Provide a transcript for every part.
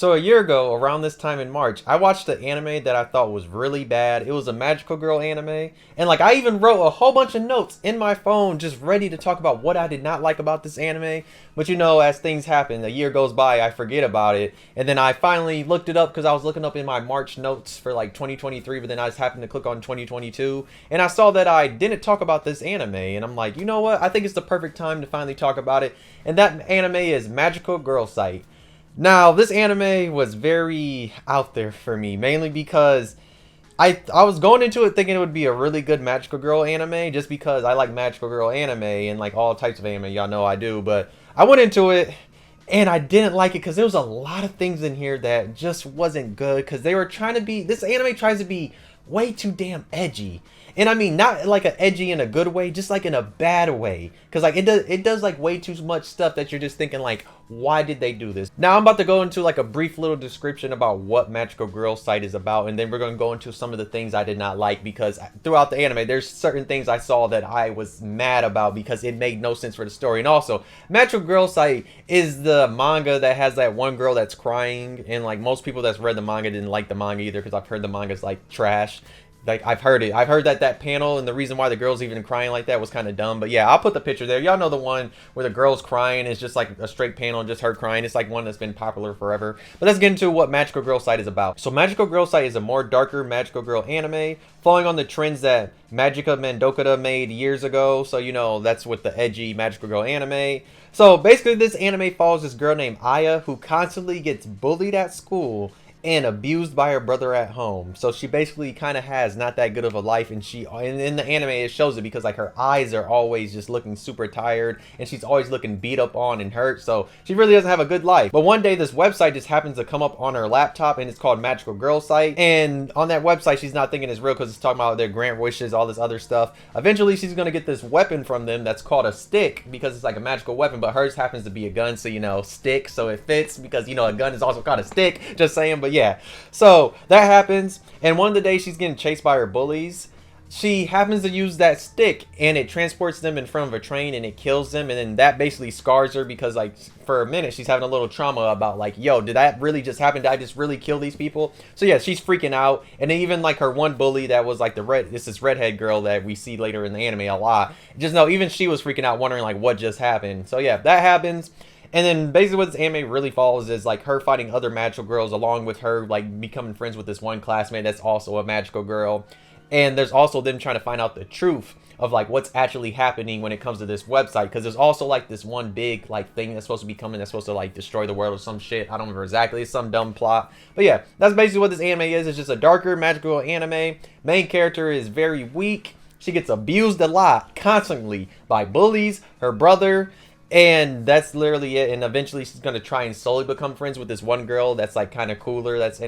So a year ago, around this time in March, I watched an anime that I thought was really bad. It was a magical girl anime. And like I even wrote a whole bunch of notes in my phone just ready to talk about what I did not like about this anime. But you know, as things happen, a year goes by, I forget about it. And then I finally looked it up because I was looking up in my March notes for like 2023, but then I just happened to click on 2022 and I saw that I didn't talk about this anime, and I'm like, you know what? I think it's the perfect time to finally talk about it. And that anime is Magical Girl Site. Now, this anime was very out there for me, mainly because I was going into it thinking it would be a really good magical girl anime, just because I like magical girl anime and like all types of anime. Y'all know I do, but I went into it and I didn't like it because there was a lot of things in here that just wasn't good because they were trying to be. This anime tries to be way too damn edgy. And I mean, not like a edgy in a good way, just like in a bad way. Cause like it does like way too much stuff that you're just thinking like, why did they do this? Now I'm about to go into like a brief little description about what Magical Girl Site is about, and then we're gonna go into some of the things I did not like, because throughout the anime, there's certain things I saw that I was mad about because it made no sense for the story. And also, Magical Girl Site is the manga that has that one girl that's crying, and like most people that's read the manga didn't like the manga either, because I've heard the manga's like trash. Like I've heard it. I've heard that panel and the reason why the girl's even crying like that was kind of dumb. But yeah, I'll put the picture there. Y'all know the one where the girl's crying. It's just like a straight panel, just her crying. It's like one that's been popular forever. But let's get into what Magical Girl Site is about. So Magical Girl Site is a more darker magical girl anime, following on the trends that Magica Mandokata made years ago. So you know that's with the edgy magical girl anime. So basically, this anime follows this girl named Aya who constantly gets bullied at school and abused by her brother at home. So she basically kind of has not that good of a life, and in the anime it shows it because like her eyes are always just looking super tired and she's always looking beat up on and hurt, so she really doesn't have a good life. But one day this website just happens to come up on her laptop, and it's called Magical Girl Site, and on that website she's not thinking it's real because it's talking about their grant wishes, all this other stuff. Eventually she's gonna get this weapon from them that's called a stick, because it's like a magical weapon, but hers happens to be a gun, so you know, stick, so it fits, because you know a gun is also called a stick, just saying. But yeah, so that happens, and one of the days she's getting chased by her bullies. She happens to use that stick and it transports them in front of a train and it kills them, and then that basically scars her because like for a minute she's having a little trauma about like, yo, did that really just happen? Did I just really kill these people? So yeah, she's freaking out. And then even like her one bully that was like this redhead girl that we see later in the anime a lot, just know even she was freaking out, wondering like what just happened. So yeah, that happens. And then basically what this anime really follows is like her fighting other magical girls, along with her like becoming friends with this one classmate that's also a magical girl. And there's also them trying to find out the truth of like what's actually happening when it comes to this website, because there's also like this one big like thing that's supposed to be coming that's supposed to like destroy the world or some shit. I don't remember exactly. It's some dumb plot. But yeah, that's basically what this anime is. It's just a darker magical anime. Main character is very weak. She gets abused a lot, constantly, by bullies, her brother, and that's literally it. And eventually she's going to try and slowly become friends with this one girl that's like kind of cooler, that's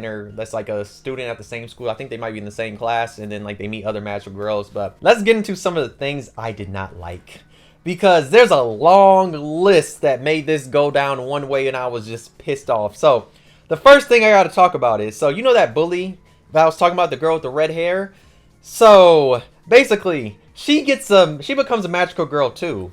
like a student at the same school. I think they might be in the same class, and then like they meet other magical girls. But let's get into some of the things I did not like, because there's a long list that made this go down one way and I was just pissed off. So the first thing I got to talk about is, so you know that bully that I was talking about, the girl with the red hair? So basically she becomes a magical girl too.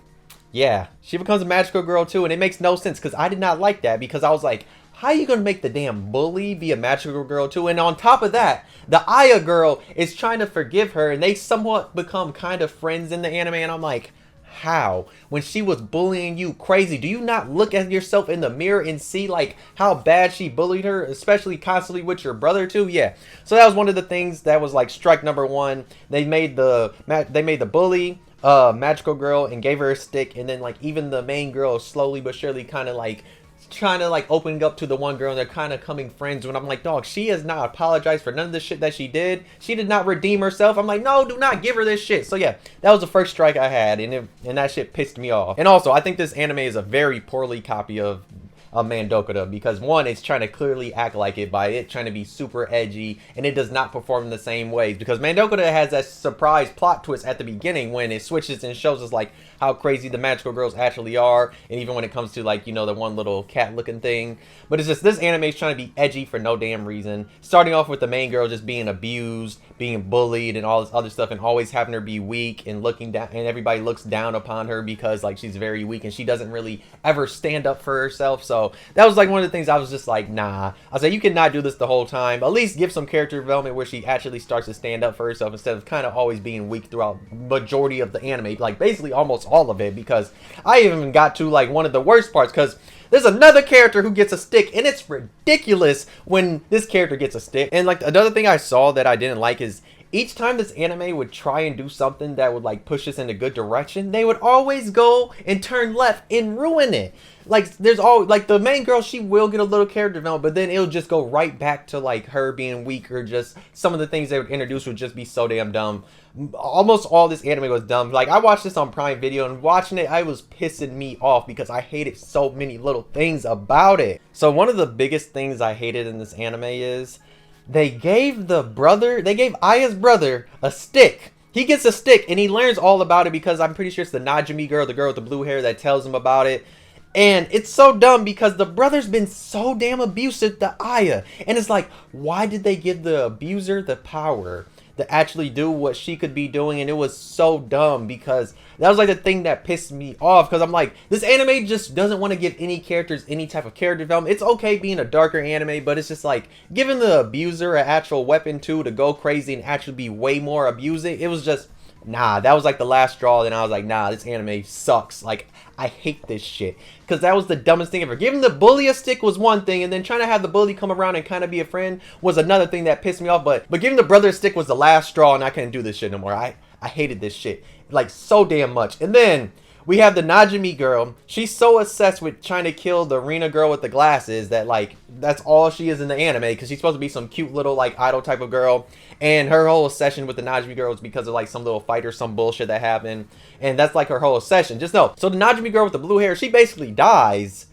Yeah, she becomes a magical girl too, and it makes no sense because I did not like that, because I was like, how are you gonna make the damn bully be a magical girl too? And on top of that, the Aya girl is trying to forgive her, and they somewhat become kind of friends in the anime, and I'm like, how? When she was bullying you crazy, do you not look at yourself in the mirror and see like how bad she bullied her, especially constantly with your brother too? Yeah, so that was one of the things that was like strike number one. They made the bully magical girl and gave her a stick, and then like even the main girl slowly but surely kind of like trying to like opening up to the one girl, and they're kind of coming friends. When I'm like, dog, she has not apologized for none of the shit that she did. She did not redeem herself. I'm like, no, do not give her this shit. So yeah, that was the first strike I had, and that shit pissed me off. And also, I think this anime is a very poorly copy of Mandokata, because one, it's trying to clearly act like it by it trying to be super edgy, and it does not perform in the same ways, because Mandokata has that surprise plot twist at the beginning when it switches and shows us like how crazy the magical girls actually are, and even when it comes to like, you know, the one little cat looking thing. But it's just this anime is trying to be edgy for no damn reason, starting off with the main girl just being abused, being bullied, and all this other stuff, and always having her be weak and looking down, and everybody looks down upon her because like she's very weak and she doesn't really ever stand up for herself. So So that was like one of the things I was just like, nah. I was like, you cannot do this the whole time. At least give some character development where she actually starts to stand up for herself instead of kind of always being weak throughout majority of the anime, like basically almost all of it. Because I even got to like one of the worst parts, because there's another character who gets a stick, and it's ridiculous when this character gets a stick. And like another thing I saw that I didn't like is each time this anime would try and do something that would like push us in a good direction, they would always go and turn left and ruin it. Like there's all like the main girl, she will get a little character development, but then it'll just go right back to like her being weak, or just some of the things they would introduce would just be so damn dumb. Almost all this anime was dumb. Like I watched this on Prime Video, and watching it, I was pissing me off because I hated so many little things about it. So one of the biggest things I hated in this anime is they gave Aya's brother a stick. He gets a stick and he learns all about it because I'm pretty sure it's the Najimi girl, the girl with the blue hair, that tells him about it. And it's so dumb because the brother's been so damn abusive to Aya. And it's like, why did they give the abuser the power to actually do what she could be doing? And it was so dumb because that was like the thing that pissed me off, because I'm like, this anime just doesn't want to give any characters any type of character development. It's okay being a darker anime, but it's just like giving the abuser an actual weapon too to go crazy and actually be way more abusing. It was just, nah, that was like the last straw. Then I was like, nah, this anime sucks. Like, I hate this shit. Because that was the dumbest thing ever. Giving the bully a stick was one thing, and then trying to have the bully come around and kind of be a friend was another thing that pissed me off. But giving the brother a stick was the last straw, and I couldn't do this shit no more. I hated this shit. Like, so damn much. And then we have the Najimi girl. She's so obsessed with trying to kill the Rina girl with the glasses that, like, that's all she is in the anime, because she's supposed to be some cute little, like, idol type of girl. And her whole obsession with the Najimi girl is because of, like, some little fight or some bullshit that happened. And that's, like, her whole obsession. Just know. So the Najimi girl with the blue hair, she basically dies.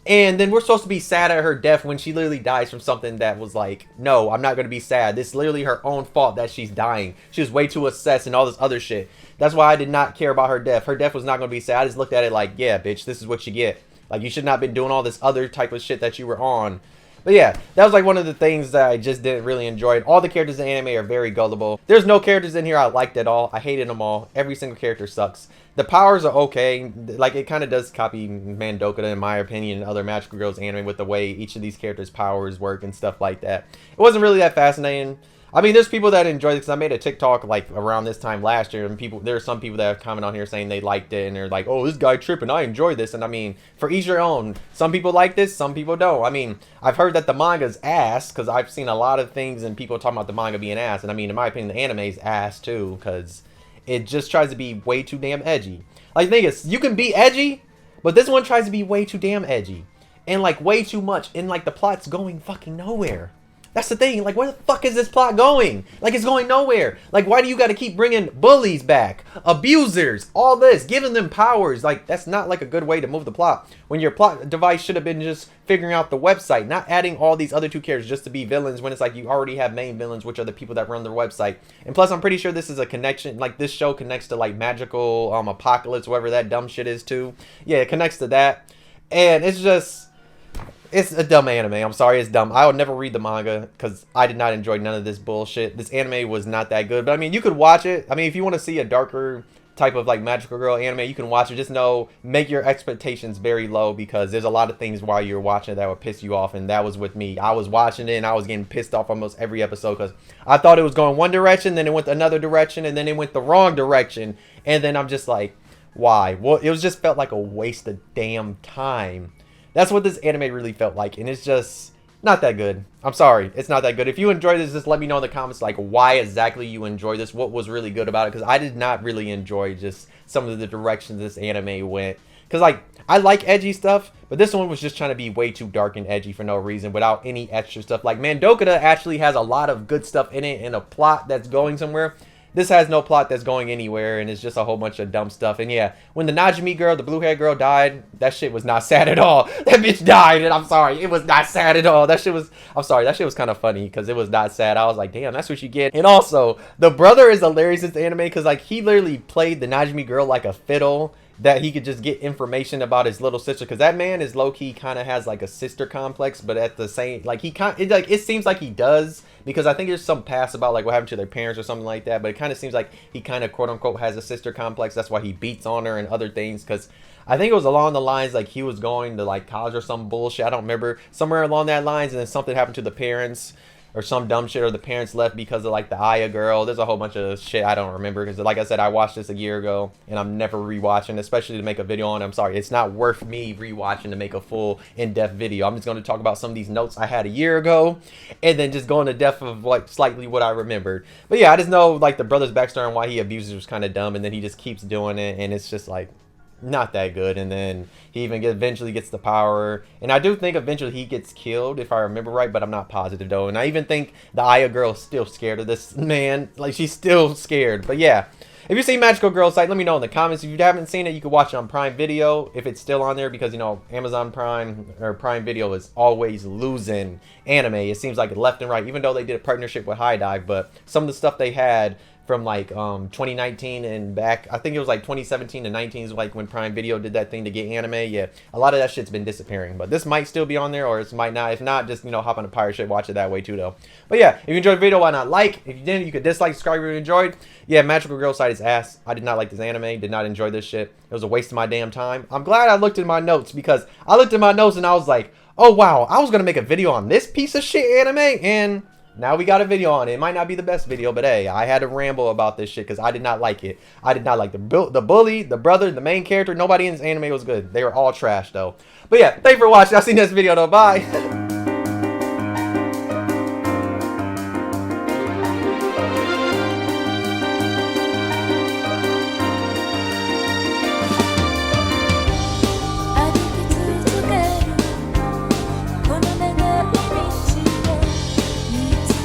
And then we're supposed to be sad at her death when she literally dies from something that was like, no, I'm not going to be sad. This is literally her own fault that she's dying. She was way too obsessed and all this other shit. That's why I did not care about her death. Her death was not going to be sad. I just looked at it like, yeah, bitch, this is what you get. Like, you should not have been doing all this other type of shit that you were on. But yeah, that was like one of the things that I just didn't really enjoy. All the characters in the anime are very gullible. There's no characters in here I liked at all. I hated them all. Every single character sucks. The powers are okay. Like, it kind of does copy Mandoka, in my opinion, and other Magical Girls anime with the way each of these characters' powers work and stuff like that. It wasn't really that fascinating. I mean, there's people that enjoy it, because I made a TikTok like around this time last year, and there are some people that have commented on here saying they liked it, and they're like, oh, this guy tripping, I enjoy this. And I mean, for each your own. Some people like this, some people don't. I mean, I've heard that the manga's ass, because I've seen a lot of things and people talking about the manga being ass. And I mean, in my opinion, the anime's ass too, because it just tries to be way too damn edgy. Like, the thing is, you can be edgy, but this one tries to be way too damn edgy. And like way too much, and like the plot's going fucking nowhere. That's the thing. Like, where the fuck is this plot going? Like, it's going nowhere. Like, why do you got to keep bringing bullies back? Abusers. All this. Giving them powers. Like, that's not, like, a good way to move the plot. When your plot device should have been just figuring out the website. Not adding all these other two characters just to be villains when it's like you already have main villains, which are the people that run their website. And plus, I'm pretty sure this is a connection. Like, this show connects to, like, Magical Apocalypse, whatever that dumb shit is, too. Yeah, it connects to that. And it's just... it's a dumb anime. I'm sorry, it's dumb. I would never read the manga because I did not enjoy none of this bullshit. This anime was not that good. But I mean, you could watch it. I mean, if you want to see a darker type of like magical girl anime, you can watch it. Just know, make your expectations very low, because there's a lot of things while you're watching it that would piss you off. And that was with me. I was watching it and I was getting pissed off almost every episode because I thought it was going one direction, then it went another direction, and then it went the wrong direction. And then I'm just like, why? Well, it was just felt like a waste of damn time. That's what this anime really felt like, and it's just not that good. I'm sorry, it's not that good. If you enjoyed this, just let me know in the comments, like, why exactly you enjoyed this, what was really good about it, because I did not really enjoy just some of the directions this anime went. Because, like, I like edgy stuff, but this one was just trying to be way too dark and edgy for no reason, without any extra stuff. Like, Mandoka actually has a lot of good stuff in it, and a plot that's going somewhere. This has no plot that's going anywhere, and it's just a whole bunch of dumb stuff. And yeah, when the Najimi girl, the blue hair girl, died, that shit was not sad at all. That bitch died, and I'm sorry, it was not sad at all. That shit was, I'm sorry, that shit was kind of funny, because it was not sad. I was like, damn, that's what you get. And also, the brother is hilarious in the anime, because like, he literally played the Najimi girl like a fiddle, that he could just get information about his little sister, because that man is low-key kind of has like a sister complex, but at the same, like, he kind, it seems like he does, because I think there's some past about like what happened to their parents or something like that, but it kind of seems like he kind of quote-unquote has a sister complex. That's why he beats on her and other things, because I think it was along the lines like he was going to like college or some bullshit. I don't remember. Somewhere along that lines, and then something happened to the parents or some dumb shit, or the parents left because of like the Aya girl. There's a whole bunch of shit I don't remember because, like I said, I watched this a year ago and I'm never rewatching, especially to make a video on it. I'm sorry, it's not worth me rewatching to make a full in-depth video. I'm just going to talk about some of these notes I had a year ago and then just go into depth of like slightly what I remembered. But yeah, I just know like the brother's backstory and why he abuses was kind of dumb, and then he just keeps doing it, and it's just like not that good. And then he even eventually gets the power, and I do think eventually he gets killed if I remember right, but I'm not positive though. And I even think the Aya girl is still scared of this man, like she's still scared. But yeah, if you've seen Magical Girl Site, let me know in the comments. If you haven't seen it, you can watch it on Prime Video if it's still on there, because you know Amazon Prime or Prime Video is always losing anime. It seems like left and right, even though they did a partnership with High Dive. But some of the stuff they had from like 2019 and back, I think it was like 2017 to 19 is like when Prime Video did that thing to get anime. Yeah, a lot of that shit's been disappearing, but this might still be on there, or it might not. If not, just, you know, hop on a pirate ship, watch it that way too though. But yeah, if you enjoyed the video, why not like? If you didn't, you could dislike, subscribe if you enjoyed. Yeah, Magical Girl Site is ass. I did not like this anime, did not enjoy this shit. It was a waste of my damn time. I'm glad I looked at my notes, because I looked at my notes and I was like, oh wow, I was gonna make a video on this piece of shit anime, and now we got a video on it. It might not be the best video, but hey, I had to ramble about this shit because I did not like it. I did not like the bully, the brother, the main character. Nobody in this anime was good. They were all trash though. But yeah, thanks for watching. I'll see you next video though. Bye.